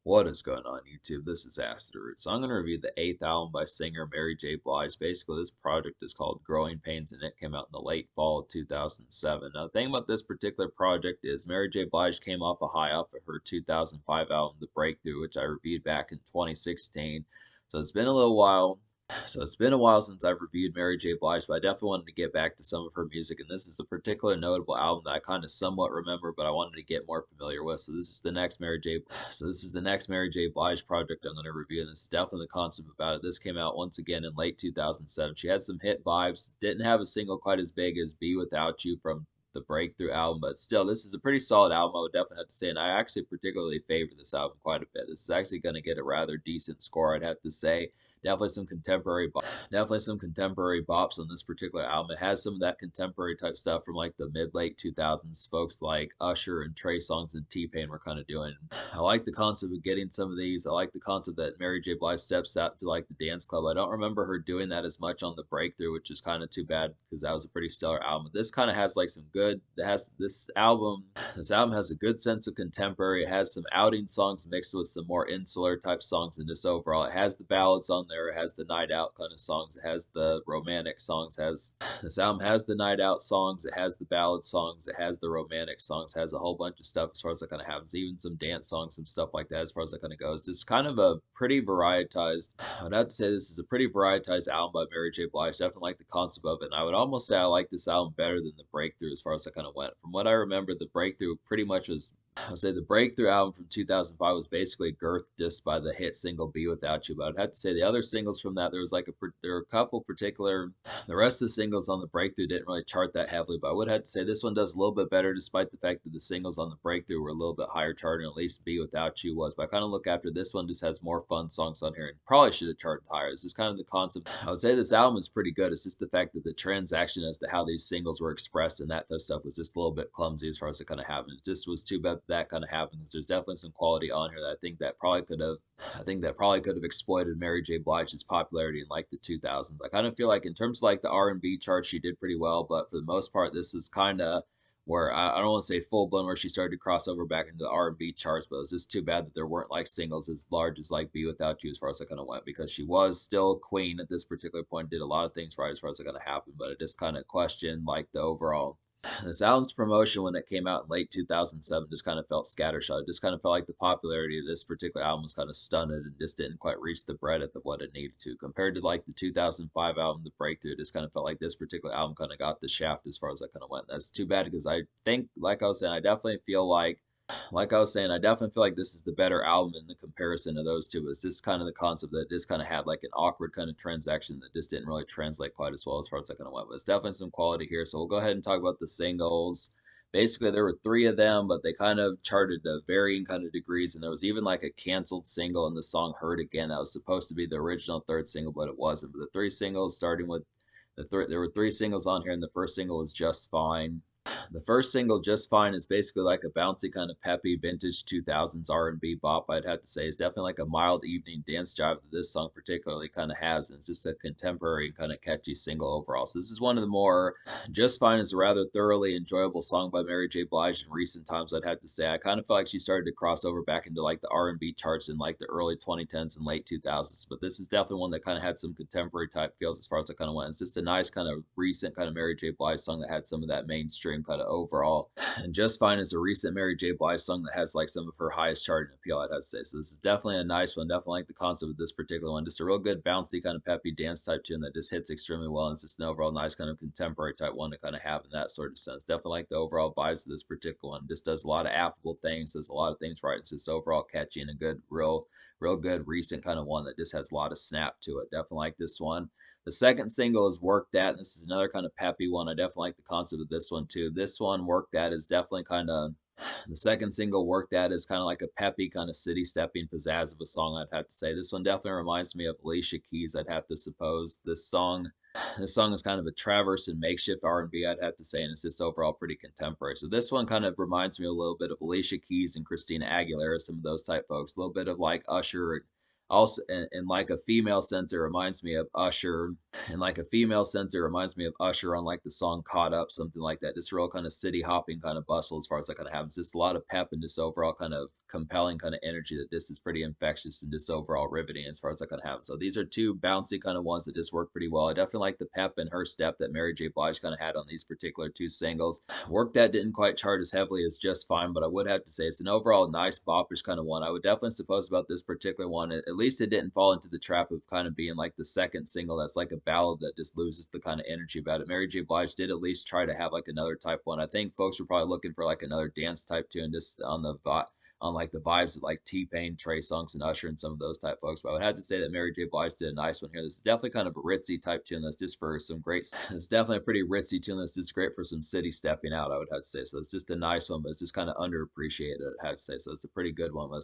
What is going on YouTube? This is Asteroid. So I'm going to review the 8th album by singer Mary J. Blige. Basically, this project is called Growing Pains and it came out in the late fall of 2007. Now, the thing about this particular project is Mary J. Blige came off a high off of her 2005 album, The Breakthrough, which I reviewed back in 2016. So it's been a little while. So it's been a while since I've reviewed Mary J. Blige, but I definitely wanted to get back to some of her music, and this is a particular notable album that I kind of somewhat remember, but I wanted to get more familiar with. So this is the next Mary J. Blige project I'm going to review, and this is definitely the concept about it. This came out once again in late 2007. She had some hit vibes, didn't have a single quite as big as Be Without You from the Breakthrough album, but still, this is a pretty solid album, I would definitely have to say, and I actually particularly favor this album quite a bit. This is actually going to get a rather decent score, I'd have to say. Definitely some contemporary bops on this particular album. It has some of that contemporary type stuff from like the mid late 2000s. Folks like Usher and Trey Songz and T-Pain were kind of doing. I like the concept of getting some of these. I like the concept that Mary J. Blige steps out to like the dance club. I don't remember her doing that as much on the Breakthrough, which is kind of too bad because that was a pretty stellar album. This kind of has like some good. It has this album. This album has a good sense of contemporary. It has some outing songs mixed with some more insular type songs, and just overall, it has the ballads on there. It has the night out kind of songs. It has the romantic songs. Has This album has the night out songs. It has the ballad songs. It has the romantic songs. It has a whole bunch of stuff as far as that kind of happens. Even some dance songs, some stuff like that as far as that kind of goes. Just kind of a pretty varietized. I'd have to say this is a pretty varietized album by Mary J. Blige. Definitely like the concept of it. And I would almost say I like this album better than the Breakthrough as far as that kind of went. From what I remember, the Breakthrough pretty much was I'll say the Breakthrough album from 2005 was basically girthed just by the hit single "Be Without You." But I'd have to say the other singles from that there were a couple particular. The rest of the singles on the Breakthrough didn't really chart that heavily, but I would have to say this one does a little bit better, despite the fact that the singles on the Breakthrough were a little bit higher charting. At least "Be Without You" was. But I kind of look after this one just has more fun songs on here, and probably should have charted higher. It's just kind of the concept. I would say this album is pretty good. It's just the fact that the transaction as to how these singles were expressed and that type of stuff was just a little bit clumsy as far as it kind of happened. It just was too bad that kind of happened because there's definitely some quality on here that I think that probably could have exploited Mary J. Blige's popularity in like the 2000s. I kind of feel like in terms of like the R&B charts, she did pretty well, but for the most part, this is kind of where I don't want to say full blown where she started to cross over back into the R&B charts, but it was just too bad that there weren't like singles as large as like "Be Without You" as far as I kind of went, because she was still queen at this particular point, did a lot of things right as far as it kind of happened, but it just kind of questioned like the overall. This album's promotion when it came out in late 2007 just kind of felt scattershot. It just kind of felt like the popularity of this particular album was kind of stunted and just didn't quite reach the breadth of what it needed to. Compared to like the 2005 album, The Breakthrough, it just kind of felt like this particular album kind of got the shaft as far as that kind of went. That's too bad because I think, like I was saying, I definitely feel like I was saying, I definitely feel like this is the better album in the comparison of those two. It's just kind of the concept that it just kind of had like an awkward kind of transaction that just didn't really translate quite as well as far as that kind of went. But it's definitely some quality here. So we'll go ahead and talk about the singles. Basically, there were three of them, but they kind of charted to varying kind of degrees. And there was even like a canceled single in the song "Hurt Again" that was supposed to be the original third single, but it wasn't. But the three singles, starting with there were three singles on here, and the first single was "Just Fine." The first single, "Just Fine," is basically like a bouncy kind of peppy vintage 2000s R&B bop. I'd have to say it's definitely like a mild evening dance jive that this song particularly kind of has, and it's just a contemporary kind of catchy single overall. So this is one of the more. "Just Fine" is a rather thoroughly enjoyable song by Mary J. Blige in recent times. I'd have to say I kind of feel like she started to cross over back into like the R&B charts in like the early 2010s and late 2000s. But this is definitely one that kind of had some contemporary type feels as far as it kind of went. It's just a nice kind of recent kind of Mary J. Blige song that had some of that mainstream kind of overall. And "Just Fine" is a recent Mary J. Blige song that has like some of her highest charting appeal, I'd have to say. So this is definitely a nice one. Definitely like the concept of this particular one. Just a real good bouncy kind of peppy dance type tune that just hits extremely well. And it's just an overall nice kind of contemporary type one to kind of have in that sort of sense. Definitely like the overall vibes of this particular one. Just does a lot of affable things, does a lot of things right. It's just overall catchy and a good, real good recent kind of one that just has a lot of snap to it. Definitely like this one. The second single is "Work That." And this is another kind of peppy one. I definitely like the concept of this one too. This one, "Work That," is definitely kind of the second single, "Work That," is kind of like a peppy kind of city stepping pizzazz of a song, I'd have to say. This one definitely reminds me of Alicia Keys, I'd have to suppose. This song is kind of a traverse and makeshift R&B, I'd have to say, and it's just overall pretty contemporary. So this one kind of reminds me a little bit of Alicia Keys and Christina Aguilera, some of those type folks. A little bit of like Usher Also, in like a female sense, it reminds me of Usher. In like a female sense, it reminds me of Usher on like the song "Caught Up," something like that. Just real kind of city hopping kind of bustle as far as that kind of happens. Just a lot of pep and just overall kind of compelling kind of energy that this is pretty infectious and just overall riveting as far as that kind of happens. So these are two bouncy kind of ones that just work pretty well. I definitely like the pep and her step that Mary J. Blige kind of had on these particular two singles. Work that didn't quite chart as heavily as Just Fine, but I would have to say it's an overall nice bopish kind of one. I would definitely suppose about this particular one, at least it didn't fall into the trap of kind of being like the second single that's like a ballad that just loses the kind of energy about it. Mary J. Blige did at least try to have like another type one. I think folks were probably looking for like another dance type tune just on like the vibes of like T-Pain, Trey Songz, and Usher, and some of those type folks. But I would have to say that Mary J. Blige did a nice one here. This is definitely kind of a ritzy type tune that's just for some great. It's definitely a pretty ritzy tune that's just great for some city stepping out, I would have to say. So it's just a nice one, but it's just kind of underappreciated, I'd have to say. So it's a pretty good one, but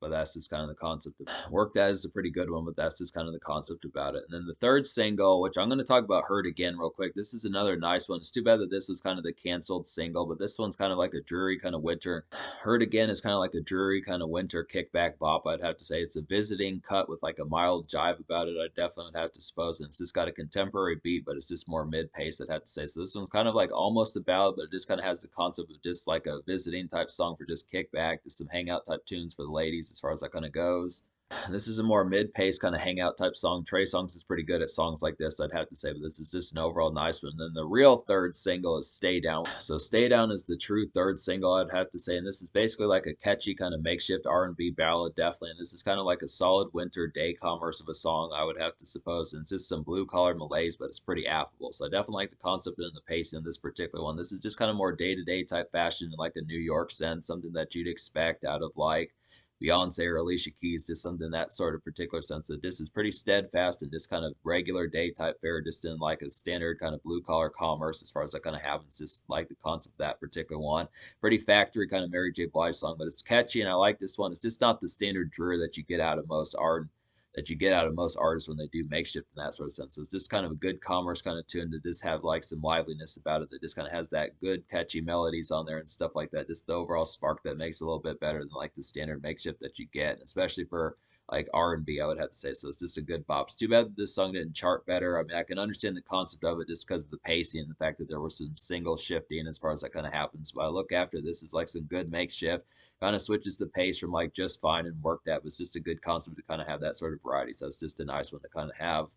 that's just kind of the concept of Work That is a pretty good one, but that's just kind of the concept about it. And then the third single, which I'm going to talk about Hurt Again real quick. This is another nice one. It's too bad that this was kind of the canceled single, but this one's kind of like a dreary kind of winter. Hurt Again is kind of like a dreary kind of winter kickback bop, I'd have to say. It's a visiting cut with like a mild jive about it, I definitely would have to suppose. And it's just got a contemporary beat, but it's just more mid-pace, I'd have to say. So this one's kind of like almost a ballad, but it just kind of has the concept of just like a visiting type song for just kickback, just some hangout type tunes for the ladies as far as that kind of goes. This is a more mid-paced kind of hangout type song. Trey Songz is pretty good at songs like this, I'd have to say, but this is just an overall nice one. And then the real third single is Stay Down. So Stay Down is the true third single, I'd have to say, and this is basically like a catchy kind of makeshift R&B ballad, definitely. And this is kind of like a solid winter day commerce of a song, I would have to suppose. And it's just some blue-collar malaise, but it's pretty affable. So I definitely like the concept and the pacing of this particular one. This is just kind of more day-to-day type fashion in like a New York sense, something that you'd expect out of like Beyonce or Alicia Keys, just something in that sort of particular sense that this is pretty steadfast and just kind of regular day type fare, just in like a standard kind of blue collar commerce as far as that kind of happens, just like the concept of that particular one. Pretty factory kind of Mary J. Blige song, but it's catchy and I like this one. It's just not the standard drear that you get out of most art that you get out of most artists when they do makeshift in that sort of sense. So it's just kind of a good commerce kind of tune to just have like some liveliness about it that just kind of has that good catchy melodies on there and stuff like that. Just the overall spark that makes it a little bit better than like the standard makeshift that you get, especially for like R&B, I would have to say. So it's just a good bop. It's too bad that this song didn't chart better. I mean, I can understand the concept of it just because of the pacing and the fact that there was some single shifting as far as that kind of happens. But I look after this is like some good makeshift, kind of switches the pace from like Just Fine and Work That. But it's just a good concept to kind of have that sort of variety. So it's just a nice one to kind of have.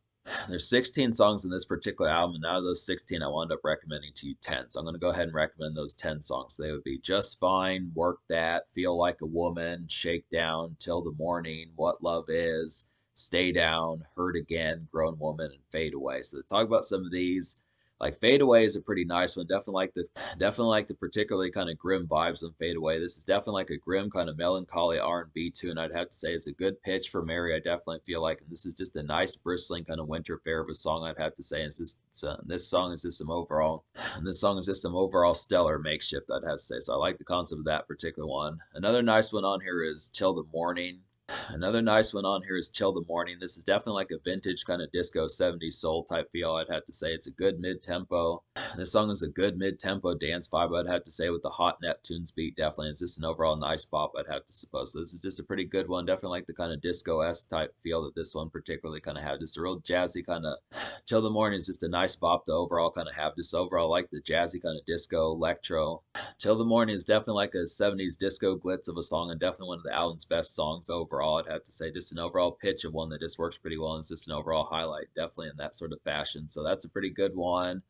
There's 16 songs in this particular album, and out of those 16, I wound up recommending to you 10. So I'm going to go ahead and recommend those 10 songs. They would be Just Fine, Work That, Feel Like a Woman, Shake Down, Till the Morning, What Love Is, Stay Down, Hurt Again, Grown Woman, and Fade Away. So to talk about some of these, like Fade Away is a pretty nice one. Definitely like the particularly kind of grim vibes on Fade Away. This is definitely like a grim kind of melancholy R&B tune. I'd have to say it's a good pitch for Mary. I definitely feel like, and this is just a nice bristling kind of winter fare of a song. I'd have to say, and this song is just some overall, and this song is just some overall stellar makeshift. I'd have to say. So I like the concept of that particular one. Another nice one on here is Till the Morning. Another nice one on here is Till the Morning. This is definitely like a vintage kind of disco 70s soul type feel, I'd have to say. It's a good mid-tempo. This song is a good mid-tempo dance vibe, I'd have to say, with the hot Neptunes beat, definitely. It's just an overall nice bop, I'd have to suppose. So this is just a pretty good one. Definitely like the kind of disco-esque type feel that this one particularly kind of had. Just a real jazzy kind of Till the Morning is just a nice bop to overall kind of have. Just overall like the jazzy kind of disco, electro. Till the Morning is definitely like a 70s disco glitz of a song and definitely one of the album's best songs overall. I'd have to say just an overall pitch of one that just works pretty well and it's just an overall highlight, definitely in that sort of fashion. So that's a pretty good one.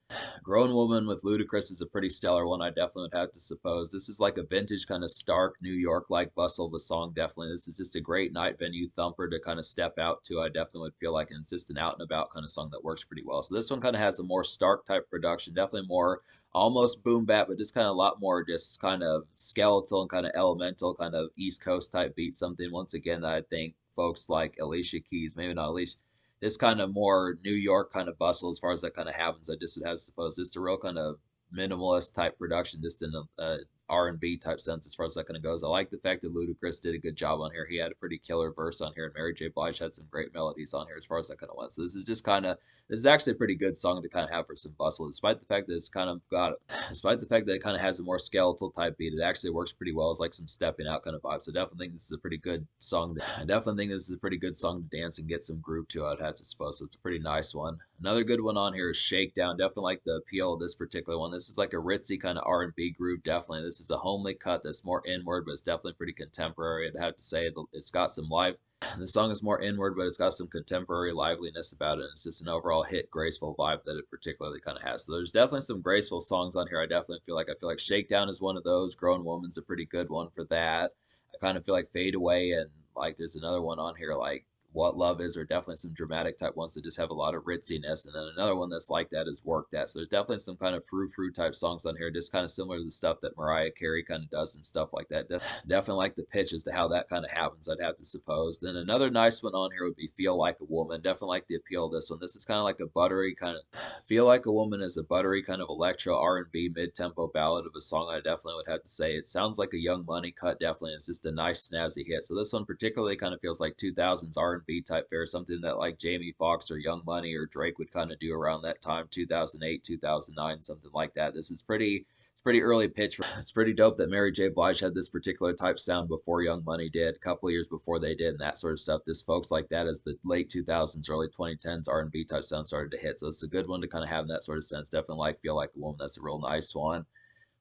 Grown Woman with Ludacris is a pretty stellar one, I definitely would have to suppose. This is like a vintage kind of stark New York like bustle of a song, definitely. This is just a great night venue thumper to kind of step out to, I definitely would feel like, and it's just an out and about kind of song that works pretty well. So this one kind of has a more stark type production, definitely more almost boom bap, but just kind of a lot more just kind of skeletal and kind of elemental, kind of East Coast type beat. Something once again that I think folks like Alicia Keys, maybe not Alicia, this kind of more New York kind of bustle as far as that kind of happens. I just would have to suppose it's a real kind of minimalist type production, just in a R&B type sense as far as that kind of goes. I like the fact that Ludacris did a good job on here. He had a pretty killer verse on here, and Mary J. Blige had some great melodies on here as far as that kind of went. So this is actually a pretty good song to kind of have for some bustle, despite the fact that despite the fact that it kind of has a more skeletal type beat. It actually works pretty well as like some stepping out kind of vibe. So I definitely think this is a pretty good song. I definitely think this is a pretty good song to dance and get some groove to. I'd have to suppose. So it's a pretty nice one. Another good one on here is Shakedown. Definitely like the appeal of this particular one. This is like a ritzy kind of R&B groove. Definitely, this is a homely cut that's more inward, but it's definitely pretty contemporary. I'd have to say it's got some live. The song is more inward, but it's got some contemporary liveliness about it. And it's just an overall hit, graceful vibe that it particularly kind of has. So there's definitely some graceful songs on here. I feel like Shakedown is one of those. Grown Woman's a pretty good one for that. I kind of feel like Fade Away and like there's another one on here like What Love Is, are definitely some dramatic type ones that just have a lot of ritziness. And then another one that's like that is Work That. So there's definitely some kind of frou-frou type songs on here, just kind of similar to the stuff that Mariah Carey kind of does and stuff like that. Definitely like the pitch as to how that kind of happens, I'd have to suppose. Then another nice one on here would be Feel Like a Woman. Definitely like the appeal of this one. This is kind of like a buttery kind of Feel Like a Woman is a buttery kind of electro R&B mid-tempo ballad of a song. I definitely would have to say it sounds like a Young Money cut, definitely. It's just a nice snazzy hit. So this one particularly kind of feels like 2000s R&B type fare, something that like Jamie Foxx or Young Money or Drake would kind of do around that time, 2008, 2009, something like that. It's pretty early pitch. It's pretty dope that Mary J. Blige had this particular type sound before Young Money did, a couple of years before they did, and that sort of stuff. This folks like that as the late 2000s, early 2010s R&B type sound started to hit. So it's a good one to kind of have in that sort of sense. Definitely like Feel Like a Woman. That's a real nice one.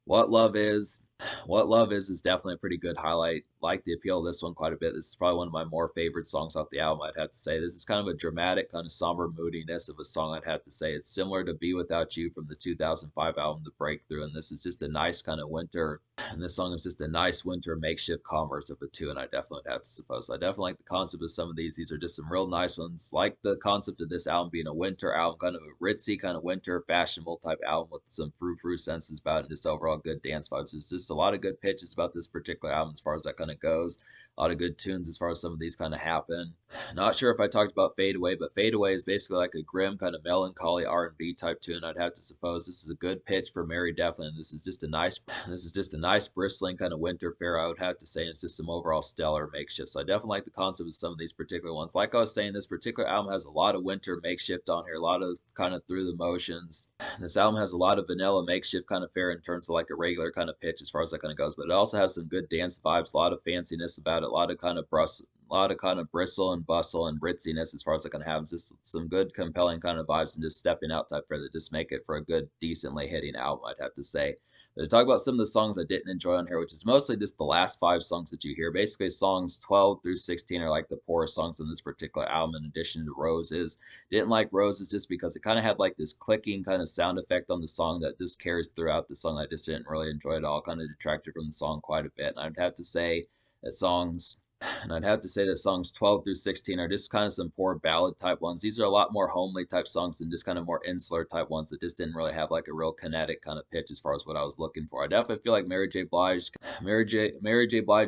What Love Is. What Love is definitely a pretty good highlight. Like the appeal of this one quite a bit. This is probably one of my more favorite songs off the album, I'd have to say. This is kind of a dramatic, kind of somber moodiness of a song, I'd have to say. It's similar to Be Without You from the 2005 album, The Breakthrough, and this is just a nice kind of winter. And this song is just a nice winter makeshift commerce of a tune, I definitely would have to suppose. I definitely like the concept of some of these. These are just some real nice ones. Like the concept of this album being a winter album, kind of a ritzy, kind of winter, fashionable type album with some frou-frou senses about it, just overall good dance vibes. There's just a lot of good pitches about this particular album as far as that kind of goes. A lot of good tunes as far as some of these kind of happen. Not sure if I talked about Fade Away, but Fade Away is basically like a grim kind of melancholy R&B type tune. I'd have to suppose this is a good pitch for Mary Devlin. This is just a nice bristling kind of winter fare, I would have to say. And it's just some overall stellar makeshift. So I definitely like the concept of some of these particular ones. Like I was saying, this particular album has a lot of winter makeshift on here, a lot of kind of through the motions. This album has a lot of vanilla makeshift kind of fare in terms of like a regular kind of pitch as far as that kind of goes, but it also has some good dance vibes, a lot of fanciness about it, a lot of kind of bristle and bustle and ritziness as far as it can have. Just some good, compelling kind of vibes and just stepping out type fare that just make it for a good, decently hitting album, I'd have to say. But to talk about some of the songs I didn't enjoy on here, which is mostly just the last 5 songs that you hear. Basically, songs 12 through 16 are like the poorest songs on this particular album, in addition to Roses. Didn't like Roses just because it kind of had like this clicking kind of sound effect on the song that just carries throughout the song. I just didn't really enjoy it all. Kind of detracted from the song quite a bit. And I'd have to say that songs 12 through 16 are just kind of some poor ballad type ones. These are a lot more homely type songs than just kind of more insular type ones that just didn't really have like a real kinetic kind of pitch as far as what I was looking for. I definitely feel like Mary J. Blige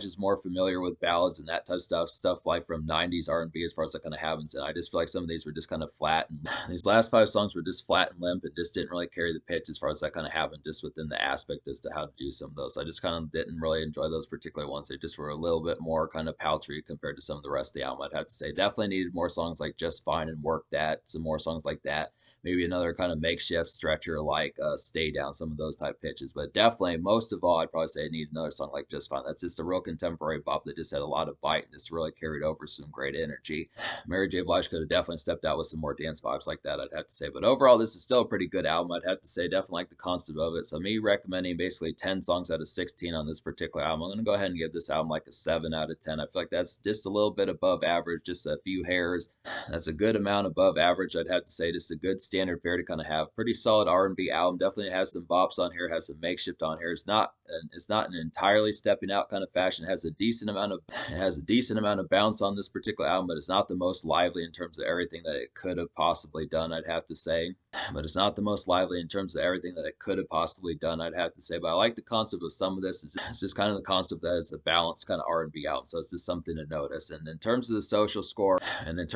is more familiar with ballads and that type of stuff like from 90s R&B as far as that kind of happens. And I just feel like some of these were just kind of flat. And these last 5 songs were just flat and limp and just didn't really carry the pitch as far as that kind of happened, just within the aspect as to how to do some of those. I just kind of didn't really enjoy those particular ones. They just were a little bit more kind of paltry compared to some of the rest of the album, I'd have to say. Definitely needed more songs like Just Fine and Work That, some more songs like that. Maybe another kind of makeshift stretcher like Stay Down, some of those type pitches. But definitely, most of all, I'd probably say I need another song like Just Fine. That's just a real contemporary bop that just had a lot of bite and just really carried over some great energy. Mary J. Blige could have definitely stepped out with some more dance vibes like that, I'd have to say. But overall, this is still a pretty good album, I'd have to say. Definitely like the concept of it. So me recommending basically 10 songs out of 16 on this particular album. I'm going to go ahead and give this album like a 7 out of 10. I feel like that's just a little bit above average, just a few hairs. That's a good amount above average, I'd have to say. Just a good standard fare to kind of have. Pretty solid R&B album. Definitely has some bops on here, has some makeshift on here. It's not an entirely stepping out kind of fashion. It has a decent amount of bounce on this particular album, but it's not the most lively in terms of everything that it could have possibly done, I'd have to say. but it's not the most lively in terms of everything that it could have possibly done, I'd have to say. But I like the concept of some of this. It's just kind of the concept that it's a balanced kind of R&B out. So it's just something to notice. And in terms of the social score, I'm going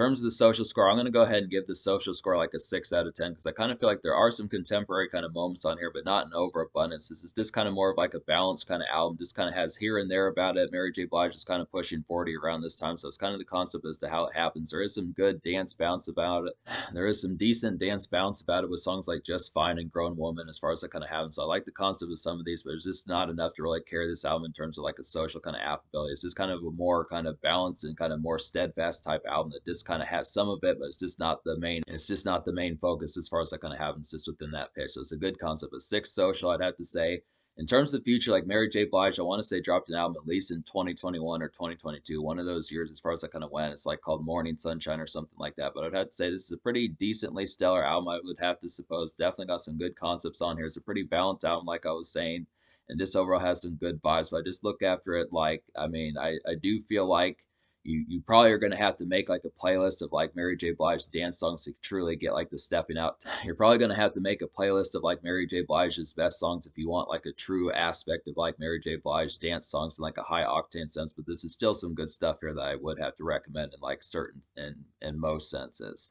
to go ahead and give the social score like a 6 out of 10 because I kind of feel like there are some contemporary kind of moments on here, but not in overabundance. This is just kind of more of like a balanced kind of album. Just kind of has here and there about it. Mary J. Blige is kind of pushing 40 around this time. So it's kind of the concept as to how it happens. There is some good dance bounce about it. There is some decent dance bounce about it with songs like Just Fine and Grown Woman as far as I kind of have them. So I like the concept of some of these, but it's just not enough to really carry this album in terms of like a social kind of affability. It's just kind of a more kind of balanced and kind of more steadfast type album that just kind of has some of it, but it's just not the main focus as far as I kind of have them. It's just within that pitch. So it's a good concept. A six social, I'd have to say. In terms of the future, like Mary J. Blige, I want to say dropped an album at least in 2021 or 2022, one of those years as far as I kind of went. It's like called Morning Sunshine or something like that. But I'd have to say this is a pretty decently stellar album, I would have to suppose. Definitely got some good concepts on here. It's a pretty balanced album, like I was saying, and just overall has some good vibes. But I just look after it like, I mean, I do feel like you probably are going to have to make like a playlist of like Mary J. Blige dance songs to truly get like the stepping out. You're probably going to have to make a playlist of like Mary J. Blige's best songs if you want like a true aspect of like Mary J. Blige dance songs in like a high octane sense. But this is still some good stuff here that I would have to recommend in like certain in most senses.